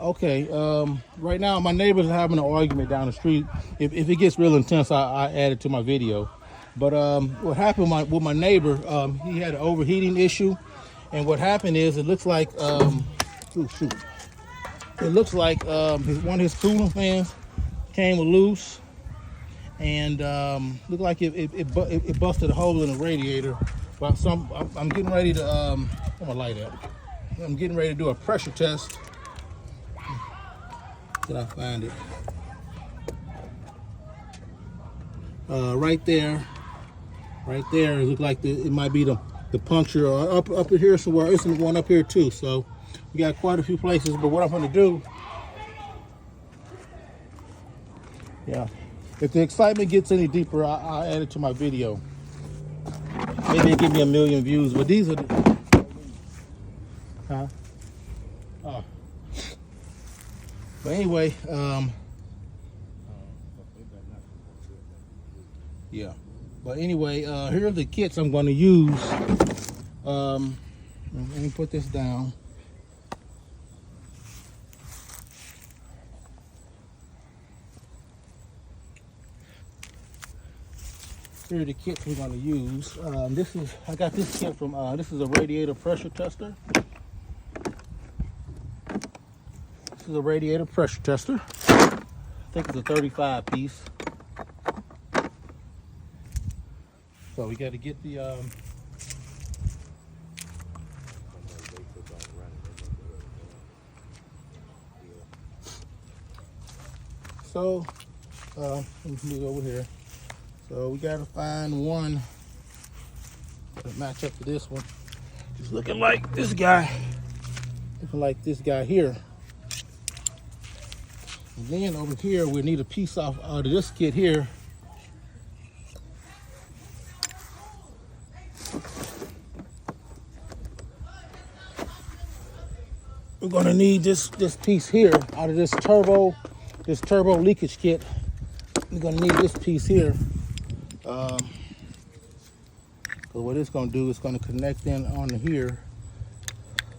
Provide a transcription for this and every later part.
Okay, right now my neighbors are having an argument down the street. If it gets real intense, I add it to my video. But what happened with my neighbor, he had an overheating issue. And what happened is it looks like, shoot. It looks like one of his coolant fans came loose. And looked like it busted a hole in the radiator. But I'm getting ready to, where my light at? I'm getting ready to do a pressure test. Did I find it? Right there. Right there. It looks like it might be the puncture, or up here somewhere. It's one up here too. So we got quite a few places. But what I'm going to do, yeah, if the excitement gets any deeper, I'll add it to my video. Maybe it give me 1 million views. But these are the, oh. But anyway, yeah. But anyway, here are the kits I'm going to use. Let me put this down. Here are the kits we're going to use. I got this kit from, this is a radiator pressure tester. This is a radiator pressure tester. I think it's a 35 piece. So we got to get the, let me move over here. So we got to find one that match up to this one. It's looking like this guy. Looking like this guy here. And then over here, we need a piece off out of this kit here. We're gonna need this piece here out of this turbo leakage kit. We're gonna need this piece here. So what it's gonna do is gonna connect in on here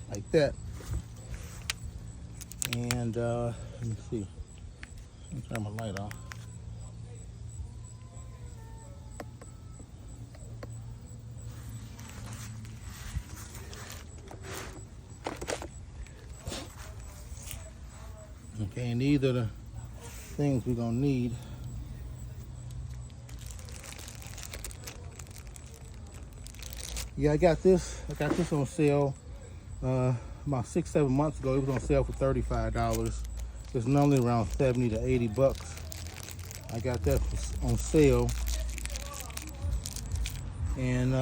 like that. And let me see. Let me turn my light off. Okay, and these are the things we're gonna need. Yeah, I got this on sale about 6-7 months ago. It was on sale for $35. It's normally around 70 to 80 bucks. I got that on sale. And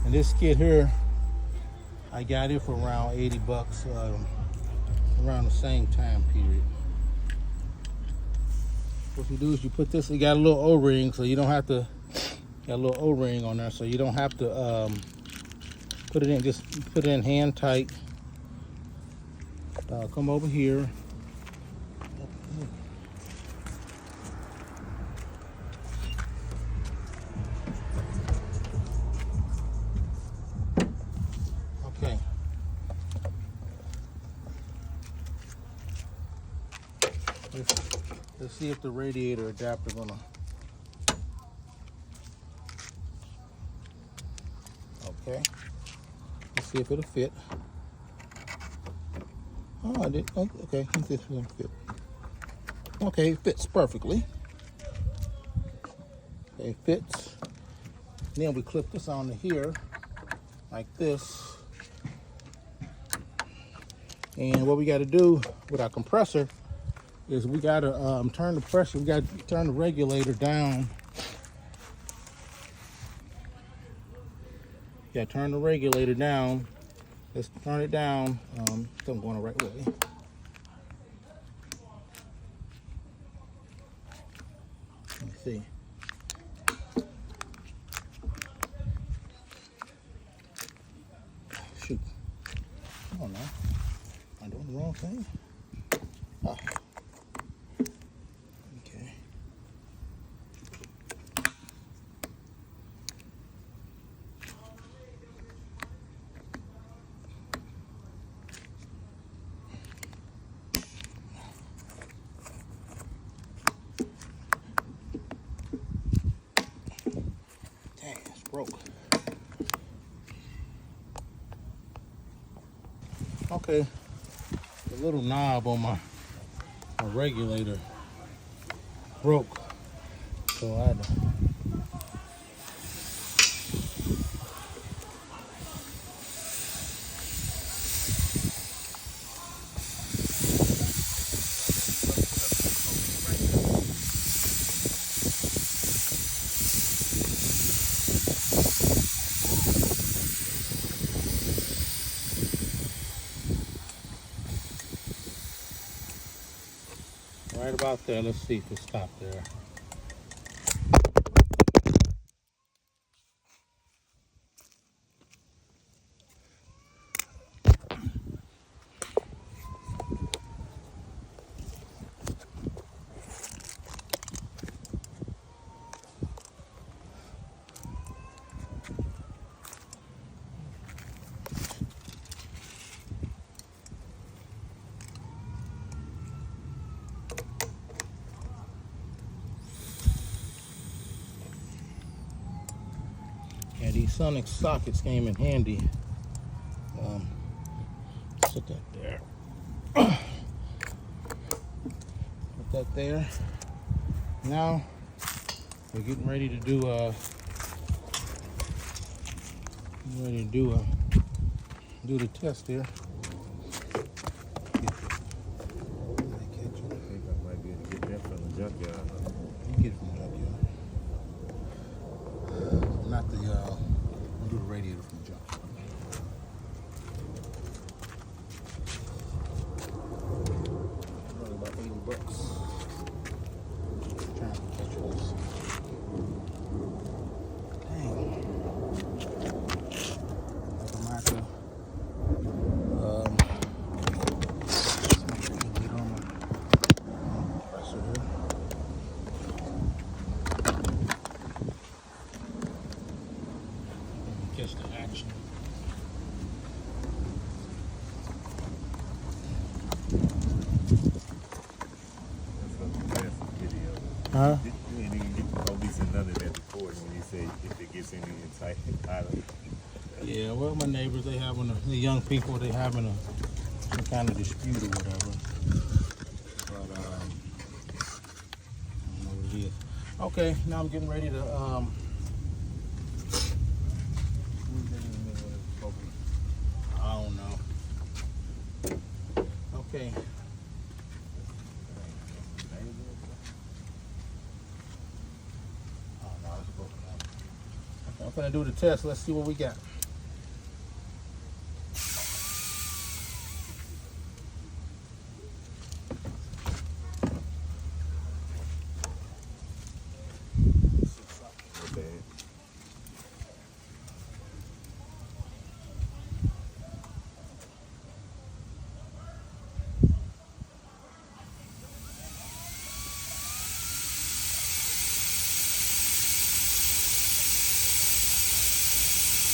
this kit here, I got it for around 80 bucks around the same time period. What you do is you put this, you got a little O-ring, so you don't have to, got a little O-ring on there, so you don't have to put it in, just put it in hand tight. Come over here. Okay. Let's see if the radiator adapter gonna. Okay. Let's see if it'll fit. Oh, I did. Okay, this will fit. Okay, it fits perfectly. Okay, it fits. Then we clip this onto here, like this. And what we got to do with our compressor is we got to turn the pressure. We got to turn the regulator down. Yeah, turn the regulator down. Let's turn it down. So I'm going the right way. Let's see. Shoot. Come on now. Am I doing the wrong thing? Ah. Okay. Okay, the little knob on my regulator broke, so I had to. Right about there. Let's see if it stopped there. Yeah, these Sonic sockets came in handy. Put that there. Put that there. Now we're getting ready to do do the test here. Junkyard. You get it from the junkyard. Not the we'll do the radiator from the junkyard. Probably about $80. Trying to catch this. Dang. Like a micro. Get on my compressor here. Catch the action. Huh? You ain't even get the police and none of that recording when you say if it gets any insight out of it. Yeah, well, my neighbors, the young people, they having some kind of dispute or whatever. But I don't know what it is. Okay, now I'm getting ready to I don't know. Okay. Oh no, it's broken up. Okay, I'm gonna do the test. Let's see what we got.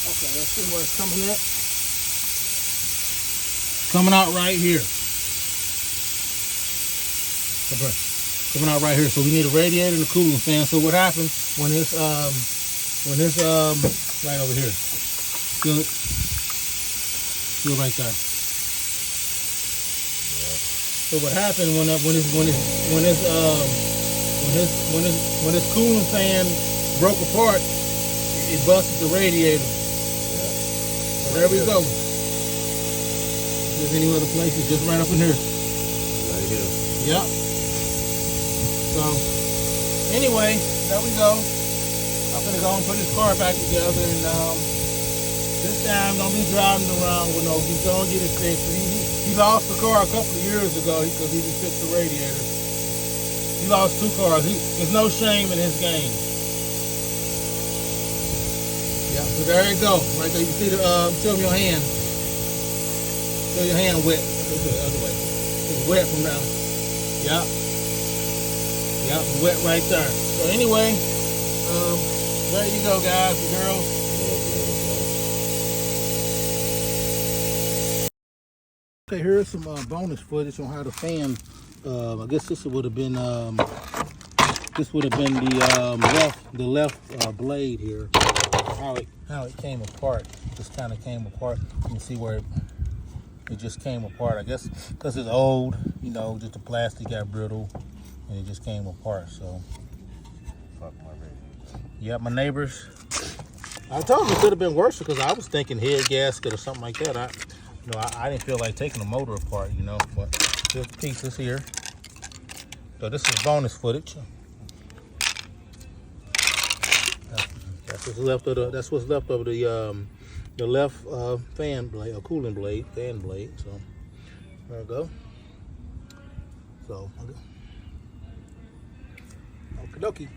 Okay, let's see where it's coming at. Coming out right here. Okay. Coming out right here. So we need a radiator and a cooling fan. So what happens when it's right over here? Feel it? Feel right there. So what happened when this cooling fan broke apart, it busted the radiator. There we go. If there's any other places, just right up in here. Right here. Yep. So, anyway, there we go. I'm gonna go and put his car back together, and this time don't be driving around with no. He's gonna get it fixed. He lost the car a couple of years ago because he just fixed the radiator. He lost 2 cars. There's no shame in his game. Yeah, so there you go. Right there, you see the, show me your hand. Show your hand wet. Let's do it the other way. It's wet from now. Yep. Yep, wet right there. So anyway, there you go, guys and girls. Okay, here's some bonus footage on how the fan, I guess this would have been, the left blade here. How it came apart. Just kind of came apart. You can see where it just came apart. I guess because it's old, you know, just the plastic got brittle and it just came apart. So, Fuck my radiator. yeah, my neighbors. I told them it could have been worse because I was thinking head gasket or something like that. I didn't feel like taking the motor apart, you know, but just pieces here. So this is bonus footage. That's what's left of the left fan blade, or cooling blade, fan blade. So there we go. So okie dokie.